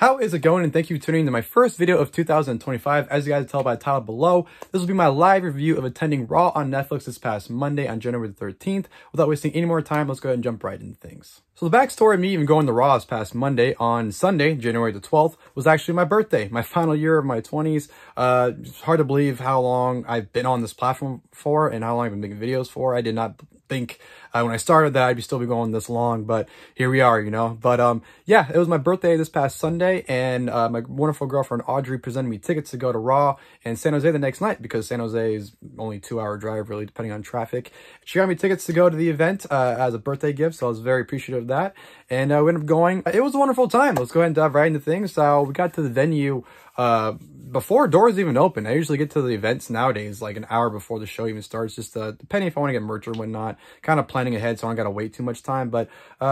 How is it going? And thank you for tuning in to my first video of 2025. As you guys can tell by the title below, this will be my live review of attending Raw on Netflix this past Monday on January the 13th. Without wasting any more time, let's go ahead and jump right into things. So the backstory of me even going to Raw this past Monday on Sunday, January the 12th, was actually my birthday, my final year of my 20s. It's hard to believe how long I've been on this platform for and how long I've been making videos for. I did not think when I started that I'd still be going this long, but here we are, you know. But yeah, it was my birthday this past Sunday, and my wonderful girlfriend Audrey presented me tickets to go to Raw in San Jose the next night, because San Jose is only a 2-hour drive, really, depending on traffic. She got me tickets to go to the event as a birthday gift, so I was very appreciative of that, and we ended up going. It was a wonderful time. Let's go ahead and dive right into things. So we got to the venue before doors even open. I usually get to the events nowadays like an hour before the show even starts, just depending if I want to get merch or whatnot, kind of planning ahead so I don't got to wait too much time. But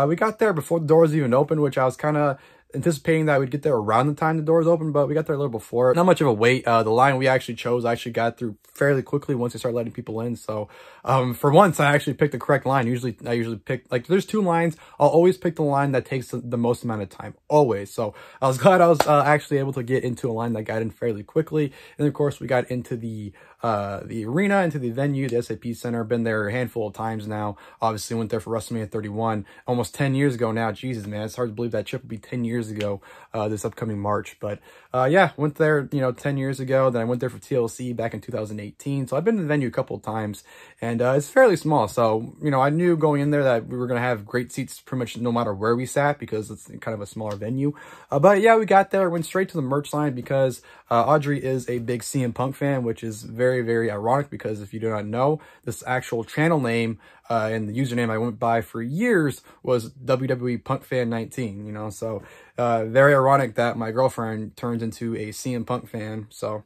we got there before the doors even opened, which I was kind of anticipating that we'd get there around the time the doors open, but we got there a little before. Not much of a wait. The line we actually chose, I actually got through fairly quickly once they started letting people in. So for once, I actually picked the correct line. I usually pick, like, there's 2 lines. I'll always pick the line that takes the most amount of time, always. So I was glad I was actually able to get into a line that got in fairly quickly. And of course, we got into the arena, into the venue, the SAP Center. Been there a handful of times now. Obviously went there for WrestleMania 31 almost 10 years ago now. Jesus, man, it's hard to believe that trip will be 10 years ago this upcoming March. But yeah, went there, you know, 10 years ago. Then I went there for TLC back in 2018. So I've been to the venue a couple of times, and it's fairly small. So, you know, I knew going in there that we were going to have great seats pretty much no matter where we sat, because it's kind of a smaller venue. But yeah, we got there, went straight to the merch line, because Audrey is a big CM Punk fan, which is very, very ironic, because if you do not know, this actual channel name and the username I went by for years was WWE Punk Fan 19, you know. So very ironic that my girlfriend turns into a CM Punk fan. So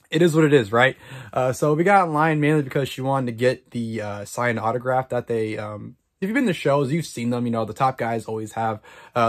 it is what it is, right? So we got in line mainly because she wanted to get the signed autograph that they if you've been to shows, you've seen them. You know, the top guys always have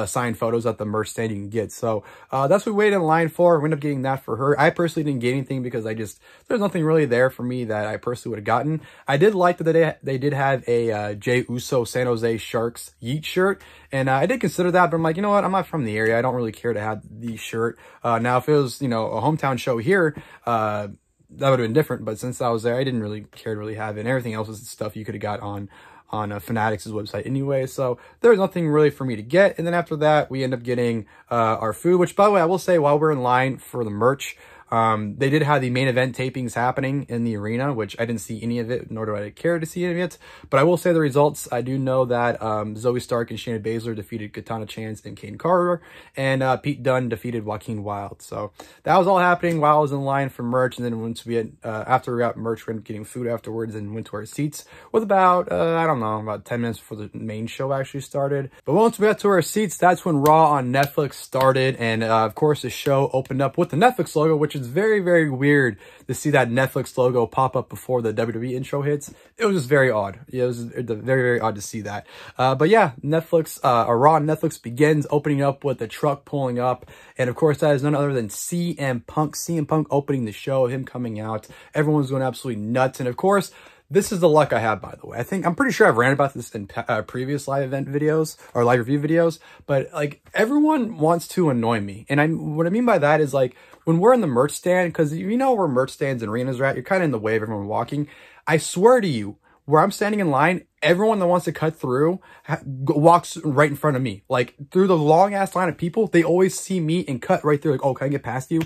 signed photos at the merch stand you can get. So that's what we waited in line for. We ended up getting that for her. I personally didn't get anything because there's nothing really there for me that I personally would have gotten. I did like that they did have a Jey Uso San Jose Sharks Yeet shirt. And I did consider that, but I'm like, you know what? I'm not from the area. I don't really care to have the shirt. Now, if it was, you know, a hometown show here, that would have been different. But since I was there, I didn't really care to really have it. And everything else is stuff you could have got on Fanatics' website anyway, so there was nothing really for me to get. And then after that, we end up getting our food, which, by the way, I will say, while we're in line for the merch, they did have the main event tapings happening in the arena, which I didn't see any of it, nor do I care to see any of it. But I will say the results. I do know that Zoe Stark and Shayna Baszler defeated Katana Chance and Kane Carter, and Pete Dunne defeated Joaquin Wilde. So that was all happening while I was in line for merch. And then once we had, after we got merch, we ended up getting food afterwards and went to our seats with about, I don't know, about 10 minutes before the main show actually started. But once we got to our seats, that's when Raw on Netflix started. And of course, the show opened up with the Netflix logo, which is very, very weird to see that Netflix logo pop up before the WWE intro hits. It was just very odd. Yeah, it was very, very odd to see that. But yeah, Netflix, Raw on Netflix begins opening up with the truck pulling up. And of course, that is none other than CM Punk. CM Punk opening the show, him coming out. Everyone's going absolutely nuts. And of course, this is the luck I have, by the way. I'm pretty sure I've ranted about this in previous live event videos or live review videos, but like, everyone wants to annoy me. And what I mean by that is, like, when we're in the merch stand, because you know where merch stands and arenas are at, you're kind of in the way of everyone walking. I swear to you, where I'm standing in line, everyone that wants to cut through walks right in front of me. Like, through the long ass line of people, they always see me and cut right through. Like, oh, can I get past you?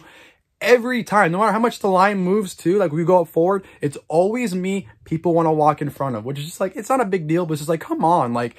Every time, no matter how much the line moves too, like we go up forward, it's always me people want to walk in front of, which is just like, it's not a big deal, but it's just like, come on, like,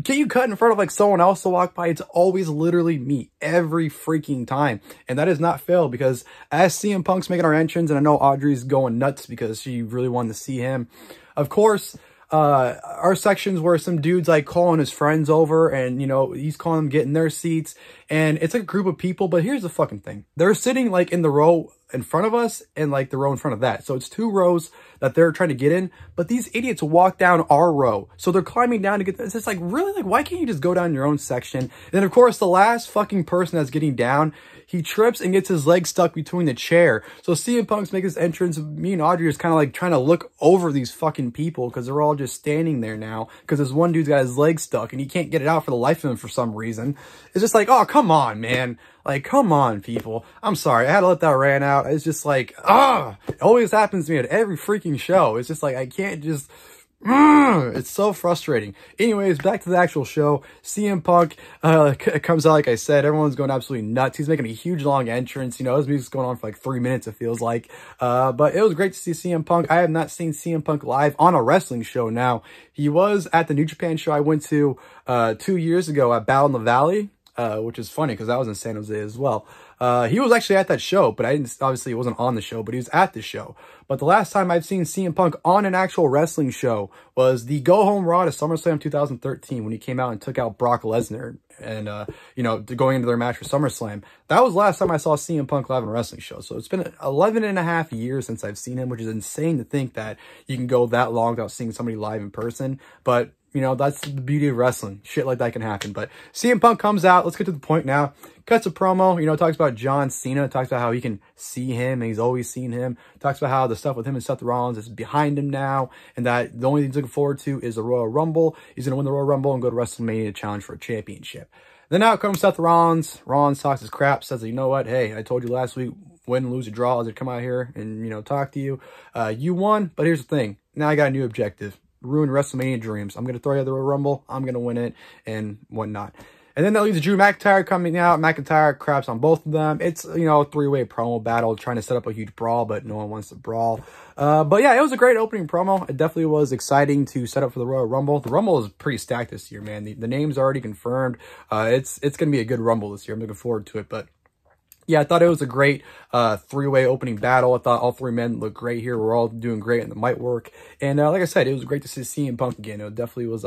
can you cut in front of like someone else to walk by? It's always literally me every freaking time. And that is not fail, because as CM Punk's making our entrance, and I know Audrey's going nuts because she really wanted to see him. Of course, our sections were some dudes like calling his friends over, and, you know, he's calling them, getting their seats, and it's like a group of people. But here's the fucking thing. They're sitting like in the row in front of us and like the row in front of that. So it's 2 rows that they're trying to get in, but these idiots walk down our row. So they're climbing down to get this. It's like, really? Like, why can't you just go down your own section? And then of course, the last fucking person that's getting down, he trips and gets his leg stuck between the chair. So CM Punk's making his entrance. Me and Audrey is kind of like trying to look over these fucking people, because they're all just standing there now, because this one dude's got his leg stuck and he can't get it out for the life of him for some reason. It's just like, oh, come come on, man. Like, come on, people. I'm sorry. I had to let that rant out. It's just like, it always happens to me at every freaking show. It's just like, I can't just, it's so frustrating. Anyways, back to the actual show. CM Punk comes out, like I said, everyone's going absolutely nuts. He's making a huge long entrance. You know, his music's going on for like 3 minutes, it feels like. But it was great to see CM Punk. I have not seen CM Punk live on a wrestling show now. He was at the New Japan show I went to 2 years ago at Battle in the Valley. Which is funny because I was in San Jose as well. He was actually at that show, but obviously he wasn't on the show, but he was at the show. But the last time I've seen CM Punk on an actual wrestling show was the Go Home Raw to SummerSlam 2013 when he came out and took out Brock Lesnar and, you know, going into their match for SummerSlam. That was the last time I saw CM Punk live on a wrestling show. So it's been 11 and a half years since I've seen him, which is insane to think that you can go that long without seeing somebody live in person. But you know, that's the beauty of wrestling. Shit like that can happen. But CM Punk comes out. Let's get to the point now. Cuts a promo, you know, talks about John Cena. Talks about how he can see him and he's always seen him. Talks about how the stuff with him and Seth Rollins is behind him now. And that the only thing he's looking forward to is the Royal Rumble. He's going to win the Royal Rumble and go to WrestleMania to challenge for a championship. Then out comes Seth Rollins. Rollins talks his crap. Says, you know what? Hey, I told you last week, win, lose, or draw. I was going to come out here and, you know, talk to you. You won, but here's the thing. Now I got a new objective. Ruin WrestleMania dreams. I'm going to throw you the Royal Rumble. I'm going to win it and whatnot. And then that leads to Drew McIntyre coming out. McIntyre craps on both of them. It's, you know, a three-way promo battle trying to set up a huge brawl, but no one wants to brawl. But yeah, it was a great opening promo. It definitely was exciting to set up for the Royal Rumble. The Rumble is pretty stacked this year, man. The name's already confirmed. It's going to be a good Rumble this year. I'm looking forward to it, but yeah, I thought it was a great three-way opening battle. I thought all three men looked great here. We're all doing great and the might work. And like I said, it was great to see CM Punk again. It definitely was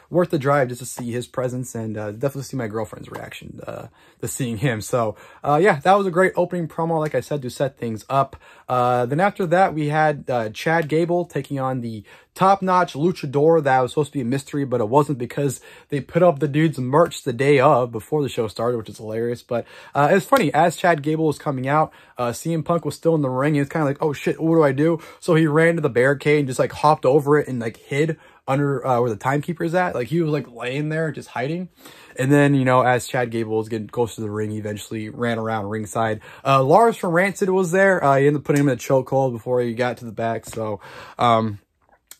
worth the drive just to see his presence and definitely see my girlfriend's reaction to seeing him. So yeah, that was a great opening promo, like I said, to set things up. Then after that, we had Chad Gable taking on the top-notch luchador that was supposed to be a mystery, but it wasn't because they put up the dude's merch the day of before the show started, which is hilarious. But it's funny, as Chad Gable was coming out, CM Punk was still in the ring. He was kind of like, oh shit, what do I do? So he ran to the barricade and just like hopped over it and like hid under where the timekeeper is at. Like he was like laying there just hiding. And then, you know, as Chad Gable was getting close to the ring, he eventually ran around ringside. Lars from Rancid was there. He ended up putting him in a chokehold before he got to the back. So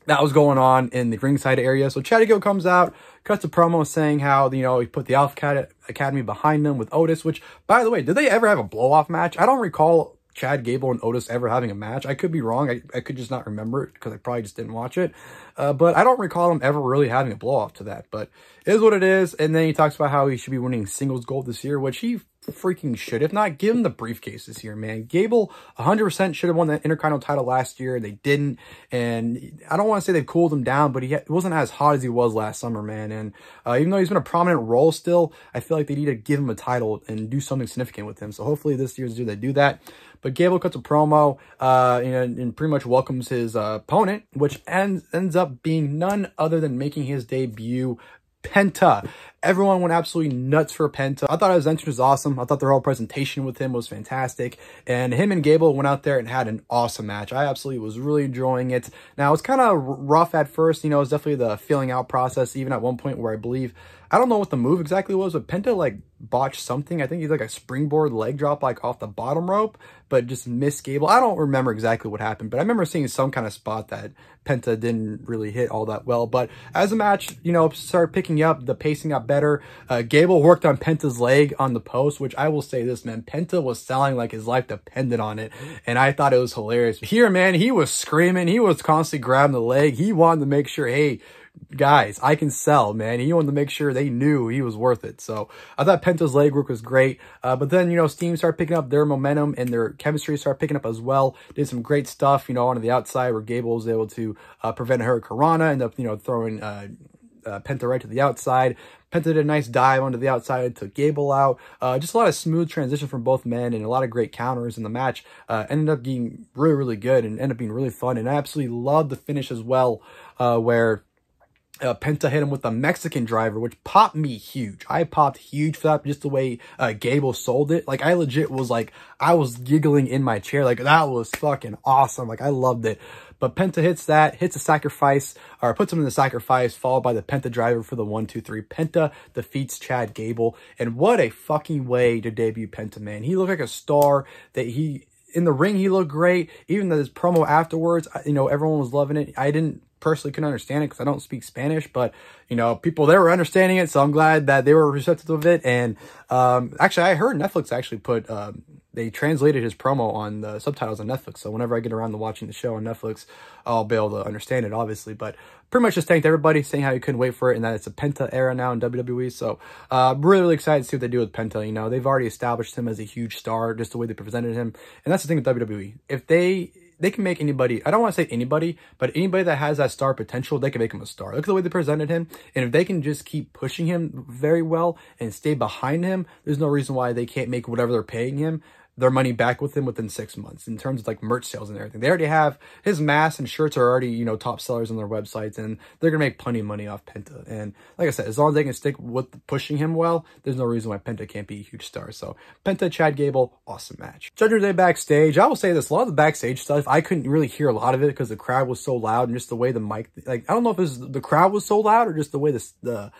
that was going on in the ringside area. So Chad Gable comes out, cuts a promo saying how, you know, he put the Alpha Academy behind them with Otis, which, by the way, did they ever have a blow-off match? I don't recall Chad Gable and Otis ever having a match. I could be wrong. I could just not remember it because I probably just didn't watch it. But I don't recall him ever really having a blow-off to that. But it is what it is. And then he talks about how he should be winning singles gold this year, which he freaking should. If not, give him the briefcase this year, man. Gable 100% should have won the Intercontinental title last year. They didn't. And I don't want to say they've cooled him down, but he wasn't as hot as he was last summer, man. And even though he's been a prominent role still, I feel like they need to give him a title and do something significant with him. So hopefully this year's the year they do that. But Gable cuts a promo and pretty much welcomes his opponent, which ends up being none other than making his debut, PENTA. Everyone went absolutely nuts for PENTA. I thought his entrance was awesome. I thought their whole presentation with him was fantastic. And him and Gable went out there and had an awesome match. I absolutely was really enjoying it. Now, it's kind of rough at first. You know, it's definitely the feeling out process, even at one point where I believe, I don't know what the move exactly was, but PENTA, like, botched something. I think he's like a springboard leg drop, like, off the bottom rope, but just missed Gable. I don't remember exactly what happened, but I remember seeing some kind of spot that PENTA didn't really hit all that well. But as the match, you know, started picking up, the pacing got better. Gable worked on PENTA's leg on the post, which I will say this, man, PENTA was selling like his life depended on it, and I thought it was hilarious. Here, man, he was screaming. He was constantly grabbing the leg. He wanted to make sure, hey, guys, I can sell, man. He wanted to make sure they knew he was worth it. So I thought PENTA's leg work was great. But then, you know, Steam started picking up their momentum and their chemistry started picking up as well. Did some great stuff, you know, on the outside where Gable was able to prevent a Hurricanrana, ended up, you know, throwing PENTA right to the outside. PENTA did a nice dive onto the outside, took Gable out. Just a lot of smooth transition from both men and a lot of great counters in the match. Ended up being really, really good and ended up being really fun. And I absolutely loved the finish as well, where Penta hit him with a Mexican driver, which popped me huge. I popped huge for that, just the way Gable sold it. Like, I legit was like, I was giggling in my chair. Like, that was fucking awesome. Like, I loved it. But Penta hits that, hits a sacrifice, or puts him in the sacrifice, followed by the Penta driver for the 1-2-3. Penta defeats Chad Gable. And what a fucking way to debut Penta, man. He looked like a star. In the ring, he looked great. Even his promo afterwards, you know, everyone was loving it. I personally couldn't understand it because I don't speak Spanish, but you know, people there were understanding it, so I'm glad that they were receptive of it. And actually, I heard Netflix actually put they translated his promo on the subtitles on Netflix, so whenever I get around to watching the show on Netflix, I'll be able to understand it, obviously. But pretty much just thanked everybody, saying how you couldn't wait for it and that it's a Penta era now in WWE. So really excited to see what they do with Penta. You know, they've already established him as a huge star, just the way they presented him. And that's the thing with WWE. If they can make anybody, I don't want to say anybody, but anybody that has that star potential, they can make him a star. Look at the way they presented him. And if they can just keep pushing him very well and stay behind him, there's no reason why they can't make whatever they're paying him, their money back with him within 6 months in terms of like merch sales and everything. They already have his masks and shirts are already, you know, top sellers on their websites, and they're going to make plenty of money off Penta. And like I said, as long as they can stick with pushing him well, there's no reason why Penta can't be a huge star. So Penta, Chad Gable, awesome match. Judgment Day backstage. I will say this, a lot of the backstage stuff, I couldn't really hear a lot of it because the crowd was so loud and just the way the mic, like, I don't know if it was the crowd was so loud or just the way the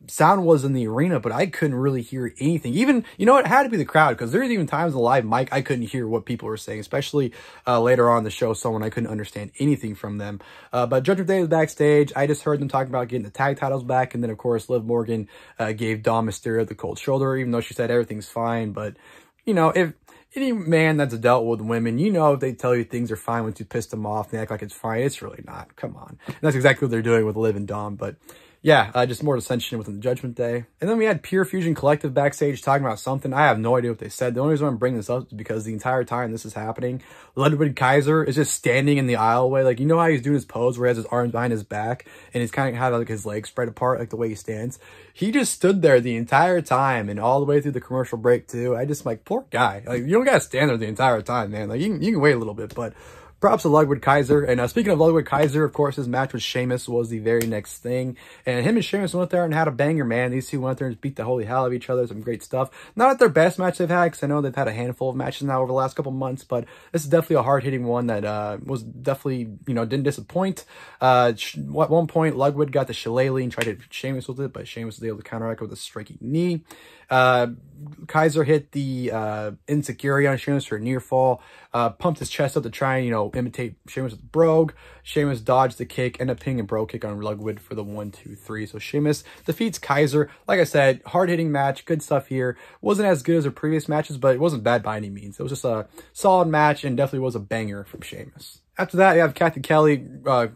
sound was in the arena, but I couldn't really hear anything. Even, you know, it had to be the crowd, because there's even times in the live mic I couldn't hear what people were saying, especially later on in the show, someone I couldn't understand anything from them. But Judgment Day was backstage. I just heard them talking about getting the tag titles back, and then of course Liv Morgan gave Dom Mysterio the cold shoulder, even though she said everything's fine. But you know, if any man that's dealt with women, you know, if they tell you things are fine once you piss them off and they act like it's fine, it's really not. Come on. And that's exactly what they're doing with Liv and Dom. But yeah, just more dissension within the Judgment Day. And then we had Pure Fusion Collective backstage talking about something. I have no idea what they said. The only reason I'm bringing this up is because the entire time this is happening, Ludwig Kaiser is just standing in the aisleway. Like, you know how he's doing his pose where he has his arms behind his back and he's kind of have like his legs spread apart, like the way he stands. He just stood there the entire time and all the way through the commercial break too. I just like, poor guy. Like, you don't gotta stand there the entire time, man. Like, you can wait a little bit, but props to Ludwig Kaiser. And speaking of Ludwig Kaiser, of course, his match with Sheamus was the very next thing. And him and Sheamus went there and had a banger, man. These two went there and beat the holy hell out of each other. Some great stuff. Not at their best match they've had, because I know they've had a handful of matches now over the last couple months. But this is definitely a hard-hitting one that was definitely, you know, didn't disappoint. At one point, Ludwig got the shillelagh and tried to hit Sheamus with it, but Sheamus was able to counteract with a striking knee. Kaiser hit the insecurity on Sheamus for a near fall, pumped his chest up to try and, you know, imitate Sheamus with the brogue. Sheamus dodged the kick, ended up pinning a brogue kick on Ludwig for the 1-2-3. So Sheamus defeats Kaiser. Like I said, hard-hitting match, good stuff here. Wasn't as good as their previous matches, but it wasn't bad by any means. It was just a solid match and definitely was a banger from Sheamus. After that, you have Kathy Kelly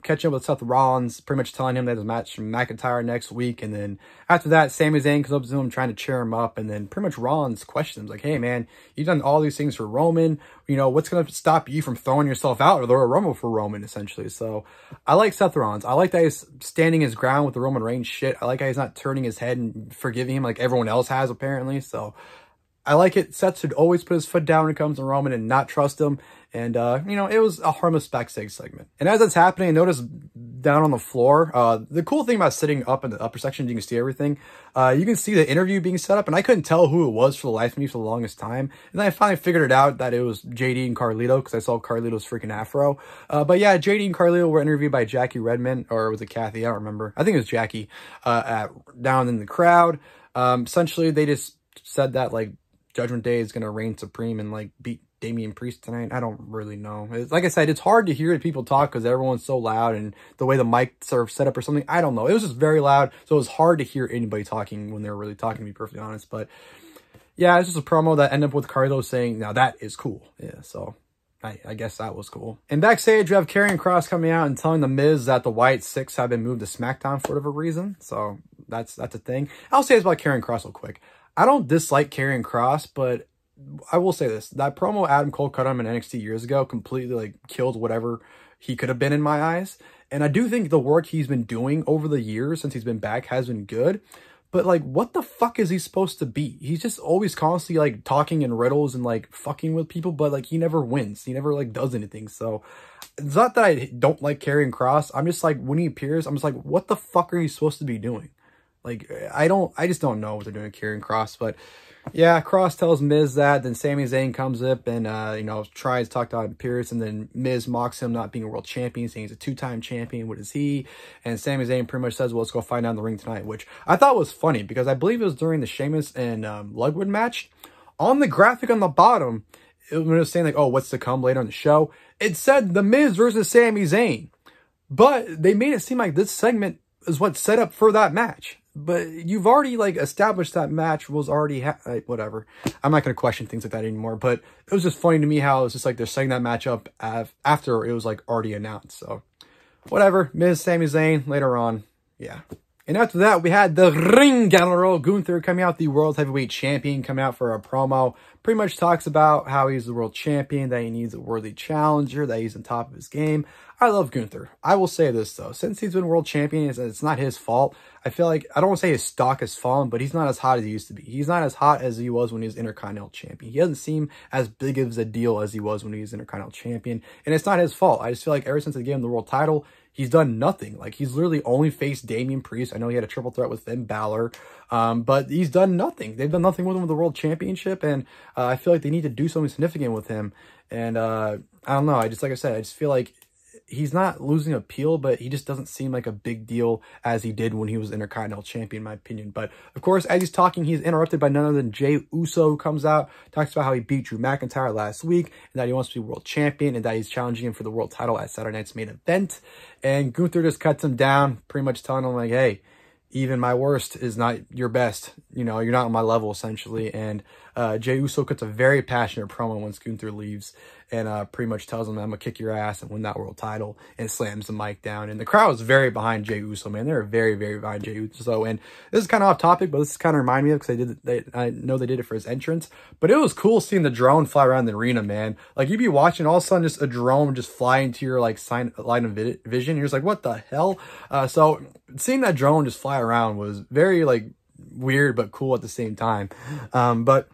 catching up with Seth Rollins, pretty much telling him that there's a match from McIntyre next week. And then after that, Sami Zayn comes up to him trying to cheer him up. And then pretty much Rollins questions like, hey, man, you've done all these things for Roman. You know, what's going to stop you from throwing yourself out or the Royal Rumble for Roman, essentially? So I like Seth Rollins. I like that he's standing his ground with the Roman Reigns shit. I like how he's not turning his head and forgiving him like everyone else has, apparently. So I like it. Seth should always put his foot down when it comes to Roman and not trust him. And, you know, it was a harmless backstage segment. And as that's happening, I noticed down on the floor, the cool thing about sitting up in the upper section, you can see everything. You can see the interview being set up, and I couldn't tell who it was for the life of me for the longest time. And then I finally figured it out that it was JD and Carlito, because I saw Carlito's freaking afro. But yeah, JD and Carlito were interviewed by Jackie Redmond, or was it Kathy? I don't remember. I think it was Jackie, down in the crowd. Essentially, they just said that, like, Judgment Day is going to reign supreme and, like, beat Damian Priest tonight. I don't really know. Like I said, it's hard to hear people talk because everyone's so loud and the way the mics are set up or something. I don't know. It was just very loud, so it was hard to hear anybody talking when they were really talking, to be perfectly honest. But yeah, it's just a promo that ended up with Carlito saying, now that is cool. Yeah, so I guess that was cool. And backstage, we have Karrion Kross coming out and telling The Miz that the White Six have been moved to SmackDown for whatever reason. So that's a thing. I'll say this about Karrion Kross real quick. I don't dislike Karrion Kross, but I will say this. That promo Adam Cole cut him in NXT years ago completely, like, killed whatever he could have been in my eyes. And I do think the work he's been doing over the years since he's been back has been good. But, like, what the fuck is he supposed to be? He's just always constantly, like, talking in riddles and, like, fucking with people, but, like, he never wins. He never, like, does anything. So, it's not that I don't like Karrion Kross. I'm just, like, when he appears, I'm just like, what the fuck are you supposed to be doing? Like, I just don't know what they're doing with Karrion Kross. But, yeah, Kross tells Miz that. Then Sami Zayn comes up and, you know, tries to talk to Adam Pearce. And then Miz mocks him not being a world champion, saying he's a 2-time champion. What is he? And Sami Zayn pretty much says, well, let's go find out in the ring tonight. Which I thought was funny because I believe it was during the Sheamus and Ludwig match. On the graphic on the bottom, when it was saying, like, oh, what's to come later on the show, it said The Miz versus Sami Zayn. But they made it seem like this segment is what's set up for that match. But you've already, like, established that match was already, whatever. I'm not going to question things like that anymore. But it was just funny to me how it's just, like, they're setting that match up after it was, like, already announced. So, whatever. Miz, Sami Zayn, later on. Yeah. And after that, we had the Ring General, Gunther, coming out, the World Heavyweight Champion, coming out for a promo. Pretty much talks about how he's the World Champion, that he needs a worthy challenger, that he's on top of his game. I love Gunther. I will say this, though. Since he's been World Champion, it's not his fault. I feel like, I don't want to say his stock has fallen, but he's not as hot as he used to be. He's not as hot as he was when he was Intercontinental Champion. He doesn't seem as big of a deal as he was when he was Intercontinental Champion. And it's not his fault. I just feel like ever since they gave him the world title, he's done nothing. Like, he's literally only faced Damian Priest. I know he had a triple threat with Finn Bálor, but he's done nothing. They've done nothing with him with the World Championship, and I feel like they need to do something significant with him. And I don't know. Like I said, I just feel like he's not losing appeal, but he just doesn't seem like a big deal as he did when he was Intercontinental Champion, in my opinion. But, of course, as he's talking, he's interrupted by none other than Jey Uso, who comes out, talks about how he beat Drew McIntyre last week, and that he wants to be World Champion, and that he's challenging him for the world title at Saturday night's main event. And Gunther just cuts him down, pretty much telling him, like, hey, even my worst is not your best. You know, you're not on my level, essentially. And Jey Uso cuts a very passionate promo once Gunther leaves, and pretty much tells him, I'm going to kick your ass and win that world title, and slams the mic down. And the crowd was very behind Jey Uso, man. They were very, very behind Jey Uso. And this is kind of off topic, but this kind of reminded me of, because I know they did it for his entrance. But it was cool seeing the drone fly around the arena, man. Like, you'd be watching, all of a sudden, just a drone just fly into your, like, line of vision. You're just like, what the hell? So seeing that drone just fly around was very, like, weird but cool at the same time. But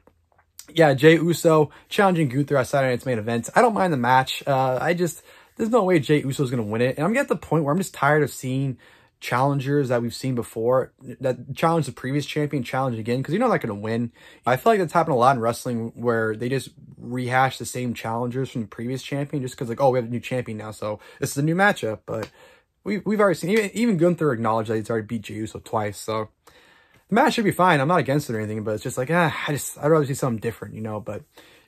yeah, Jey Uso challenging Gunther at Saturday night's main event. I don't mind the match. There's no way Jey Uso is going to win it. And I'm getting at the point where I'm just tired of seeing challengers that we've seen before that challenge the previous champion, challenge again, because you know they're not going to win. I feel like that's happened a lot in wrestling, where they just rehash the same challengers from the previous champion just because, like, oh, we have a new champion now, so this is a new matchup. But we've already seen, even Gunther acknowledged that he's already beat Jey Uso twice, so the match should be fine. I'm not against it or anything, but it's just like, I'd rather see something different, you know. But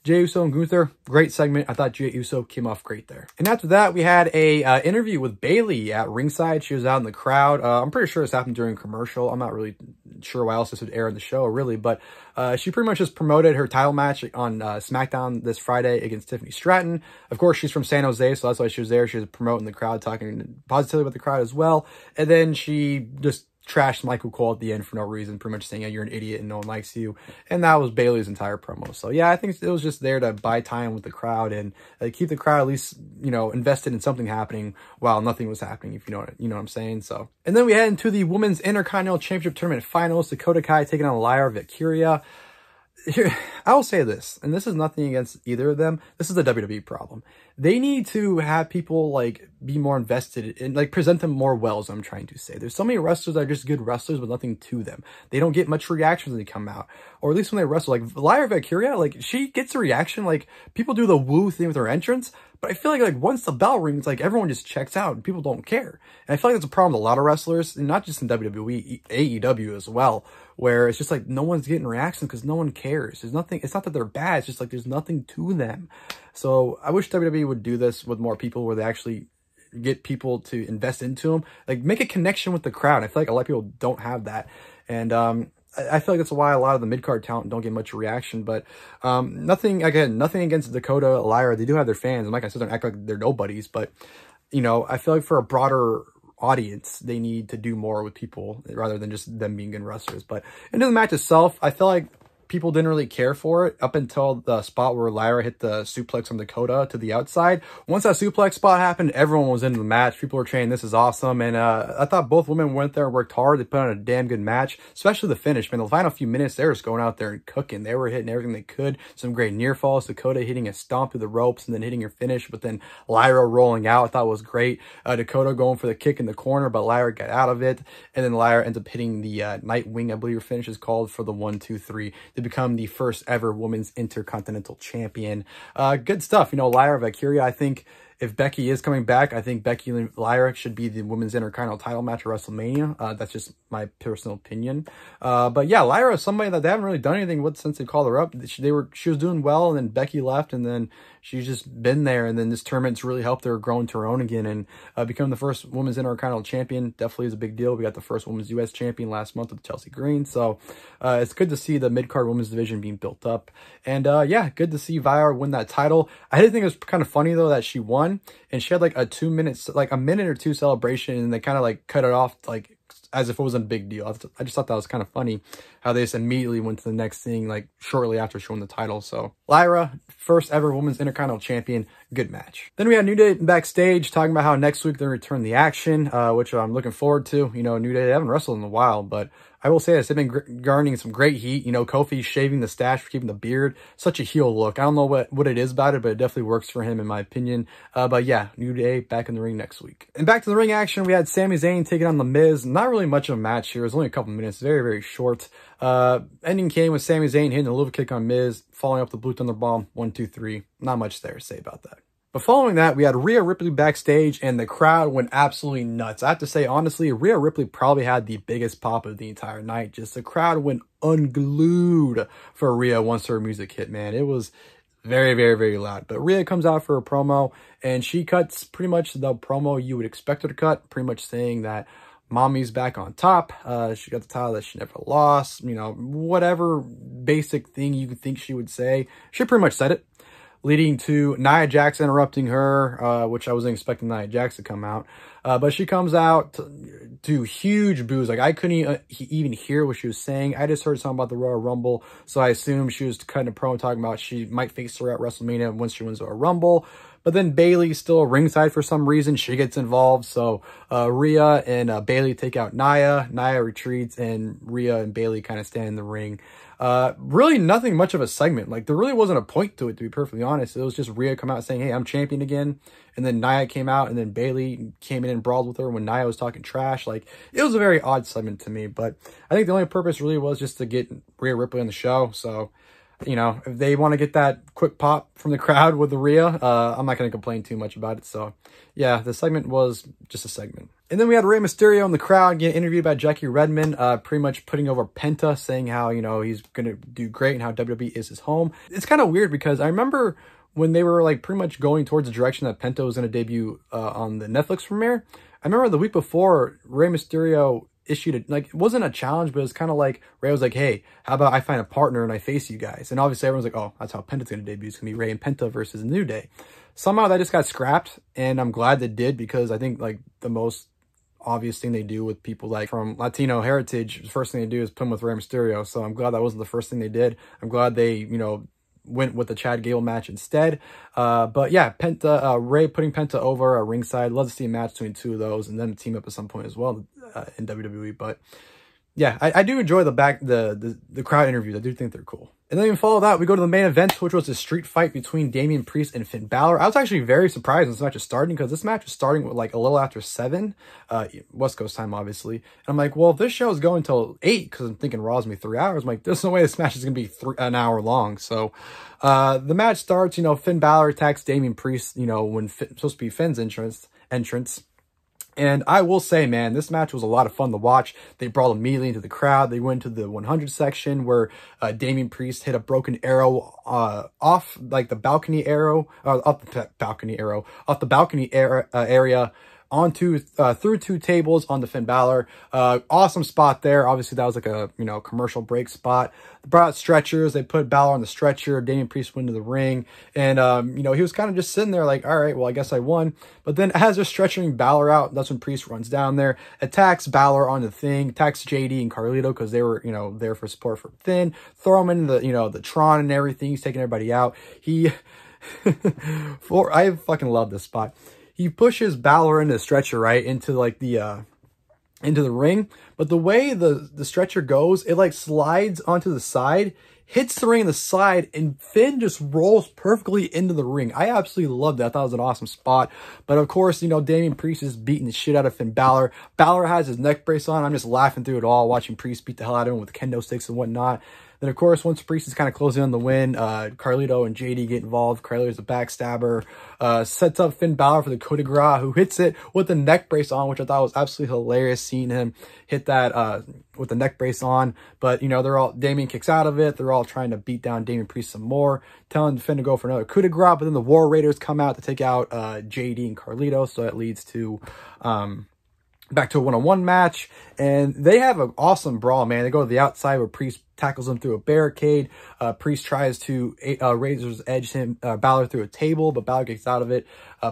Jey Uso and Gunther, great segment. I thought Jey Uso came off great there. And after that, we had a interview with Bayley at ringside. She was out in the crowd. I'm pretty sure this happened during a commercial. I'm not really sure why else this would air in the show, really. But she pretty much just promoted her title match on SmackDown this Friday against Tiffany Stratton. Of course, she's from San Jose, so that's why she was there. She was promoting the crowd, talking positively about the crowd as well. And then she just trashed Michael Cole at the end for no reason, pretty much saying, yeah, you're an idiot and no one likes you. And that was Bayley's entire promo. So yeah, I think it was just there to buy time with the crowd and keep the crowd at least, you know, invested in something happening while nothing was happening, if you know what I'm saying. So, and then we head into the Women's Intercontinental Championship Tournament Finals. Dakota Kai taking on Lyra, Valkyria. Here, I will say this, and this is nothing against either of them. This is the WWE problem. They need to have people, like, be more invested and, like, present them more well, is what I'm trying to say. There's so many wrestlers that are just good wrestlers with nothing to them. They don't get much reactions when they come out, or at least when they wrestle. Like, Lyra Valkyria, like, she gets a reaction. Like, people do the woo thing with her entrance, but I feel like once the bell rings, like, everyone just checks out and people don't care. And I feel like that's a problem with a lot of wrestlers, and not just in WWE, AEW as well, where it's just like no one's getting reactions because no one cares. There's nothing. It's not that they're bad. It's just like there's nothing to them. So I wish WWE would do this with more people, where they actually get people to invest into them, like make a connection with the crowd. I feel like a lot of people don't have that, and I feel like that's why a lot of the mid-card talent don't get much reaction. But nothing against Dakota, Lyra. They do have their fans, and like I said, don't act like they're nobodies. But you know, I feel like for a broader audience, they need to do more with people rather than just them being good wrestlers. But into the match itself, I feel like people didn't really care for it up until the spot where Lyra hit the suplex on Dakota to the outside. Once that suplex spot happened, everyone was into the match. People were saying this is awesome. And I thought both women went there and worked hard. They put on a damn good match, especially the finish. Man, the final few minutes, they were just going out there and cooking. They were hitting everything they could. Some great near falls. Dakota hitting a stomp through the ropes and then hitting her finish, but then Lyra rolling out, I thought was great. Dakota going for the kick in the corner, but Lyra got out of it. And then Lyra ends up hitting the Nightwing, I believe her finish is called, for the 1-2-3 to become the first ever women's Intercontinental champion. Good stuff. You know, Lyra, Valkyria, I think if Becky is coming back, I think Becky and Lyra should be the women's Intercontinental title match at WrestleMania. That's just my personal opinion. But yeah, Lyra is somebody that they haven't really done anything with since they called her up. She was doing well, and then Becky left, and then she's just been there. And then this tournament's really helped her grow into her own again and become the first women's Intercontinental champion. Definitely is a big deal. We got the first women's U.S. champion last month with Chelsea Green. So it's good to see the mid-card women's division being built up. And yeah, good to see Lyra win that title. I did think it was kind of funny, though, that she won. And she had like a 2 minutes, like a minute or two celebration, and they kind of like cut it off like as if it wasn't a big deal. I just thought that was kind of funny how they just immediately went to the next thing, like shortly after she won the title. So Lyra, first ever women's Intercontinental champion, good match. Then we had New Day backstage talking about how next week they return the action, which I'm looking forward to. You know, New Day, they haven't wrestled in a while, but I will say this, they've been garnering some great heat. You know, Kofi shaving the stash for keeping the beard. Such a heel look. I don't know what it is about it, but it definitely works for him in my opinion. But yeah, New Day back in the ring next week. And back to the ring action, we had Sami Zayn taking on The Miz. Not really much of a match here. It was only a couple minutes. Very, very short. Ending came with Sami Zayn hitting a little kick on Miz, following up the Blue Thunder Bomb, 1-2-3. Not much there to say about that. But following that, we had Rhea Ripley backstage, and the crowd went absolutely nuts. I have to say, honestly, Rhea Ripley probably had the biggest pop of the entire night. Just the crowd went unglued for Rhea once her music hit, man. It was very, very, very loud. But Rhea comes out for a promo, and she cuts pretty much the promo you would expect her to cut, pretty much saying that Mommy's back on top. She got the title that she never lost. You know, whatever basic thing you could think she would say, she pretty much said it. Leading to Nia Jax interrupting her, which I wasn't expecting Nia Jax to come out. But she comes out to huge boos. Like, I couldn't even hear what she was saying. I just heard something about the Royal Rumble, so I assumed she was cutting a promo talking about she might face her at WrestleMania once she wins the Royal Rumble. But then Bayley's still ringside for some reason. She gets involved. So Rhea and Bayley take out Nia. Nia retreats, and Rhea and Bayley kind of stand in the ring. Really nothing much of a segment. Like, there really wasn't a point to it, to be perfectly honest. It was just Rhea come out saying, hey, I'm champion again. And then Nia came out, and then Bayley came in and brawled with her when Nia was talking trash. Like, it was a very odd segment to me. But I think the only purpose really was just to get Rhea Ripley on the show. So, you know, if they want to get that quick pop from the crowd with the Rhea, I'm not going to complain too much about it. So, yeah, the segment was just a segment. And then we had Rey Mysterio in the crowd getting interviewed by Jackie Redmond, pretty much putting over Penta, saying how, you know, he's going to do great and how WWE is his home. It's kind of weird because I remember when they were like pretty much going towards the direction that Penta was going to debut on the Netflix premiere. I remember the week before, Rey Mysterio issued it, like, it wasn't a challenge, but it was kind of like Rey was like, hey, how about I find a partner and I face you guys? And obviously everyone's like, oh, that's how Penta's going to debut. It's going to be Rey and Penta versus New Day. Somehow that just got scrapped, and I'm glad they did, because I think like the most obvious thing they do with people like from Latino heritage, the first thing they do is put them with Rey Mysterio. So I'm glad that wasn't the first thing they did. I'm glad they, you know, went with the Chad Gable match instead. But yeah, Rey putting Penta over at ringside. Love to see a match between two of those, and then team up at some point as well in WWE. But yeah, I do enjoy the crowd interviews. I do think they're cool. And then we follow that, we go to the main event, which was a street fight between Damian Priest and Finn Bálor. I was actually very surprised when this match was starting, because this match was starting with like a little after 7, West Coast time, obviously. And I'm like, well, if this show is going till 8, because I'm thinking Raw's gonna be 3 hours, I'm like, there's no way this match is gonna be an hour long. So the match starts, you know, Finn Bálor attacks Damian Priest, you know, when supposed to be Finn's entrance. And I will say, man, this match was a lot of fun to watch. They brawled immediately into the crowd. They went to the 100 section where Damian Priest hit a broken arrow off like the balcony area, onto through 2 tables onto Finn Balor. Awesome spot there. Obviously, that was like a, you know, commercial break spot. They brought out stretchers. They put Balor on the stretcher. Damian Priest went into the ring. And, you know, he was kind of just sitting there like, all right, well, I guess I won. But then as they're stretching Balor out, that's when Priest runs down there, attacks Balor on the thing, attacks JD and Carlito because they were, you know, there for support for Finn. Throw him into the, you know, the Tron and everything. He's taking everybody out. I fucking love this spot. He pushes Balor into the stretcher, right, into like the into the ring, but the way the stretcher goes, it like slides onto the side, hits the ring on the side, and Finn just rolls perfectly into the ring. I absolutely loved that. I thought it was an awesome spot. But of course, you know, Damian Priest is beating the shit out of Finn Balor. Balor has his neck brace on. I'm just laughing through it all, watching Priest beat the hell out of him with kendo sticks and whatnot. Then, of course, once Priest is kind of closing on the win, Carlito and JD get involved. Carlito's a backstabber, sets up Finn Balor for the coup de grace, who hits it with the neck brace on, which I thought was absolutely hilarious, seeing him hit that with the neck brace on. But, you know, Damian kicks out of it. They're all trying to beat down Damian Priest some more, telling Finn to go for another coup de grace. But then the War Raiders come out to take out JD and Carlito, so that leads to back to a one-on-one match. And they have an awesome brawl, man. They go to the outside where Priest tackles him through a barricade. Priest tries to Razor's Edge him, Balor through a table, but Balor gets out of it,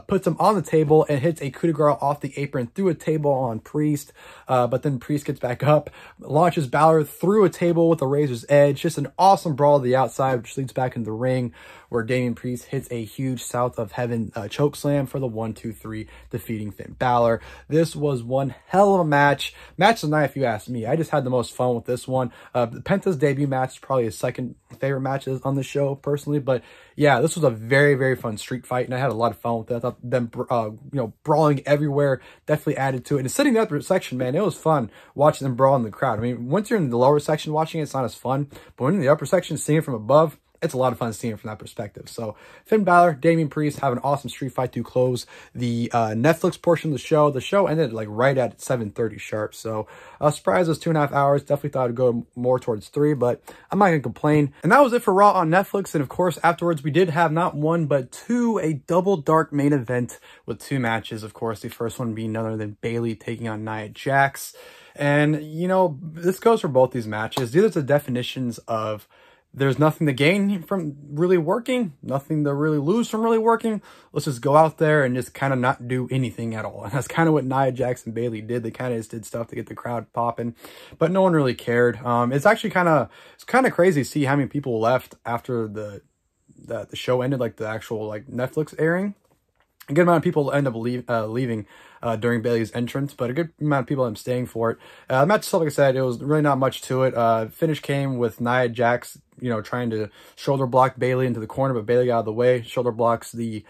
puts him on the table and hits a coup de grace off the apron through a table on Priest. But then Priest gets back up, launches Balor through a table with a Razor's Edge. Just an awesome brawl to the outside, which leads back into the ring where Damian Priest hits a huge South of Heaven choke slam for the 1-2-3, defeating Finn Balor. This was one hell of a match. Match of the night, if you ask me. I just had the most fun with this one. Penta's debut match is probably his second favorite matches on the show, personally. But yeah, this was a very, very fun street fight, and I had a lot of fun with it. I thought them, you know, brawling everywhere definitely added to it. And sitting in the upper section, man, it was fun watching them brawl in the crowd. I mean, once you're in the lower section watching it, it's not as fun. But when you're in the upper section, seeing it from above, it's a lot of fun seeing it from that perspective. So Finn Balor, Damian Priest have an awesome street fight to close the Netflix portion of the show. The show ended like right at 7:30 sharp. So I was surprised it was 2.5 hours. Definitely thought it'd go more towards 3, but I'm not going to complain. And that was it for Raw on Netflix. And of course, afterwards, we did have not one, but 2, a double dark main event with 2 matches. Of course, the first one being none other than Bayley taking on Nia Jax. And, you know, this goes for both these matches. These are the definitions of there's nothing to gain from really working, nothing to really lose from really working. Let's just go out there and just kind of not do anything at all. And that's kind of what Nia Jax and Bayley did. They kind of just did stuff to get the crowd popping, but no one really cared. It's actually kind of crazy to see how many people left after the show ended, like the actual like Netflix airing. A good amount of people end up leaving during Bayley's entrance, but a good amount of people end up staying for it. The match itself, like I said, it was really not much to it. Finish came with Nia Jax, you know, trying to shoulder block Bayley into the corner, but Bayley got out of the way, shoulder blocks the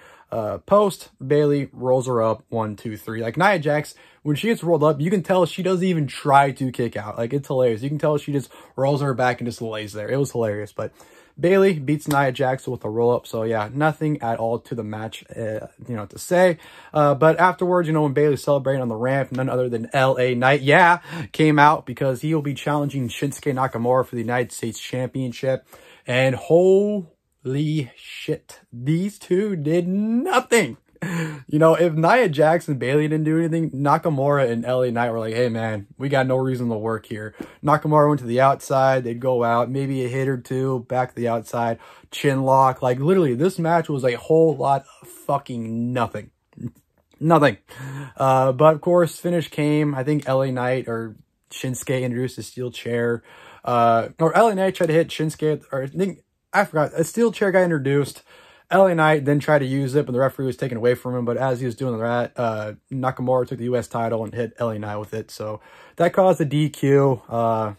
post. Bayley rolls her up, 1, 2, 3. Like Nia Jax, when she gets rolled up, you can tell she doesn't even try to kick out. Like, it's hilarious. You can tell she just rolls her back and just lays there. It was hilarious, but Bayley beats Nia Jax with a roll-up. So, yeah, nothing at all to the match, you know, to say. But afterwards, you know, when Bayley celebrated on the ramp, none other than LA Knight, yeah, came out because he will be challenging Shinsuke Nakamura for the United States Championship. And holy shit, these two did nothing. You know, if Nia Jax and Bayley didn't do anything, Nakamura and LA Knight were like, hey, man, we got no reason to work here. Nakamura went to the outside. They'd go out, maybe a hit or two, back to the outside, chin lock. Like, literally, this match was a whole lot of fucking nothing. Nothing. But, of course, finish came. I think LA Knight or Shinsuke introduced a steel chair. Or LA Knight tried to hit Shinsuke, or I forgot. A steel chair got introduced. LA Knight then tried to use it, but the referee was taken away from him. But as he was doing that, Nakamura took the U.S. title and hit LA Knight with it. So that caused a DQ.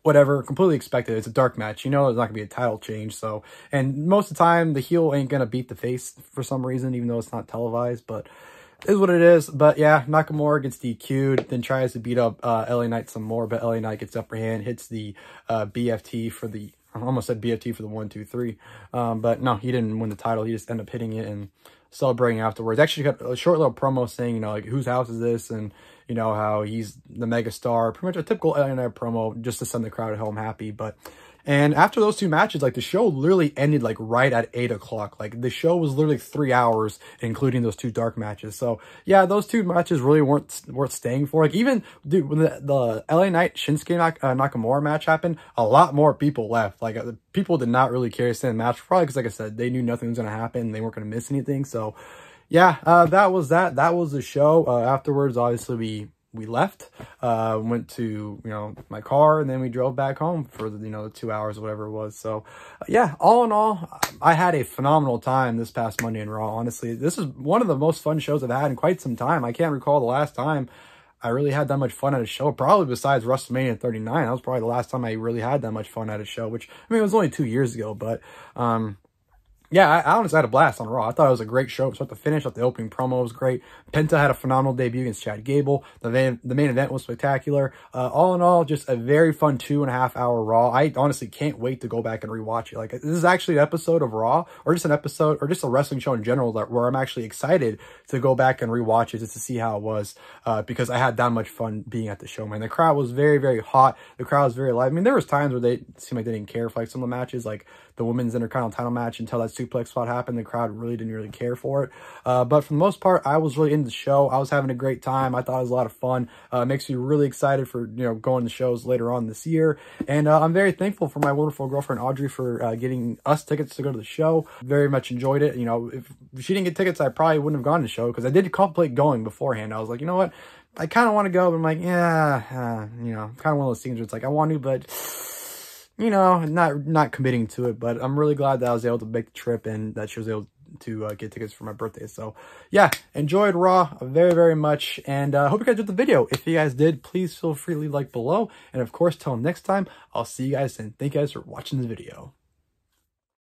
Whatever, completely expected. It's a dark match. You know there's not going to be a title change. So, and most of the time, the heel ain't going to beat the face for some reason, even though it's not televised. But it is what it is. But yeah, Nakamura gets DQ'd, then tries to beat up LA Knight some more. But LA Knight gets the upper hand, hits the BFT for the... I almost said BFT for the 1, 2, 3. But no, he didn't win the title. He just ended up hitting it and celebrating afterwards. Actually got a short little promo saying, you know, like, whose house is this? And, you know, how he's the mega star. Pretty much a typical LA Knight promo just to send the crowd home happy. But And after those two matches, like the show literally ended like right at 8 o'clock. Like the show was literally 3 hours, including those two dark matches. So yeah, those two matches really weren't worth staying for. Like even, dude, when the LA Knight Shinsuke Nakamura match happened, a lot more people left. Like people did not really care to stay in the match, probably because, like I said, they knew nothing was going to happen. They weren't going to miss anything. So yeah, that was that. That was the show. Afterwards, obviously we left, went to, my car, and then we drove back home for the 2 hours or whatever it was. So yeah, all in all, I had a phenomenal time this past Monday in Raw. Honestly, this is one of the most fun shows I've had in quite some time. I can't recall the last time I really had that much fun at a show, probably besides WrestleMania 39. That was probably the last time I really had that much fun at a show, which, I mean, it was only 2 years ago, but, yeah, I honestly had a blast on Raw. I thought it was a great show. Start to finish. I thought the opening promo was great. Penta had a phenomenal debut against Chad Gable. The main event was spectacular. All in all, just a very fun 2.5 hour Raw. I honestly can't wait to go back and rewatch it. Like, this is actually an episode of Raw, or just an episode, or just a wrestling show in general, where I'm actually excited to go back and rewatch it just to see how it was, because I had that much fun being at the show, man. The crowd was very, very hot. The crowd was very live. I mean, there was times where they seemed like they didn't care for like some of the matches, like the women's Intercontinental match, until that suplex spot happened. The crowd really didn't care for it. But for the most part, I was really into the show. I was having a great time. I thought it was a lot of fun. Makes me really excited for, going to shows later on this year. And I'm very thankful for my wonderful girlfriend, Audrey, for getting us tickets to go to the show. Very much enjoyed it. If she didn't get tickets, I probably wouldn't have gone to the show, because I did contemplate going beforehand. I was like, you know what? I kind of want to go, but I'm like, yeah, kind of one of those things where it's like, I want to, but not committing to it. But I'm really glad that I was able to make the trip and that she was able to get tickets for my birthday. So yeah, enjoyed Raw very, very much, and hope you guys enjoyed the video. If you guys did, please feel free to leave a like below, and of course, till next time, I'll see you guys, and thank you guys for watching this video.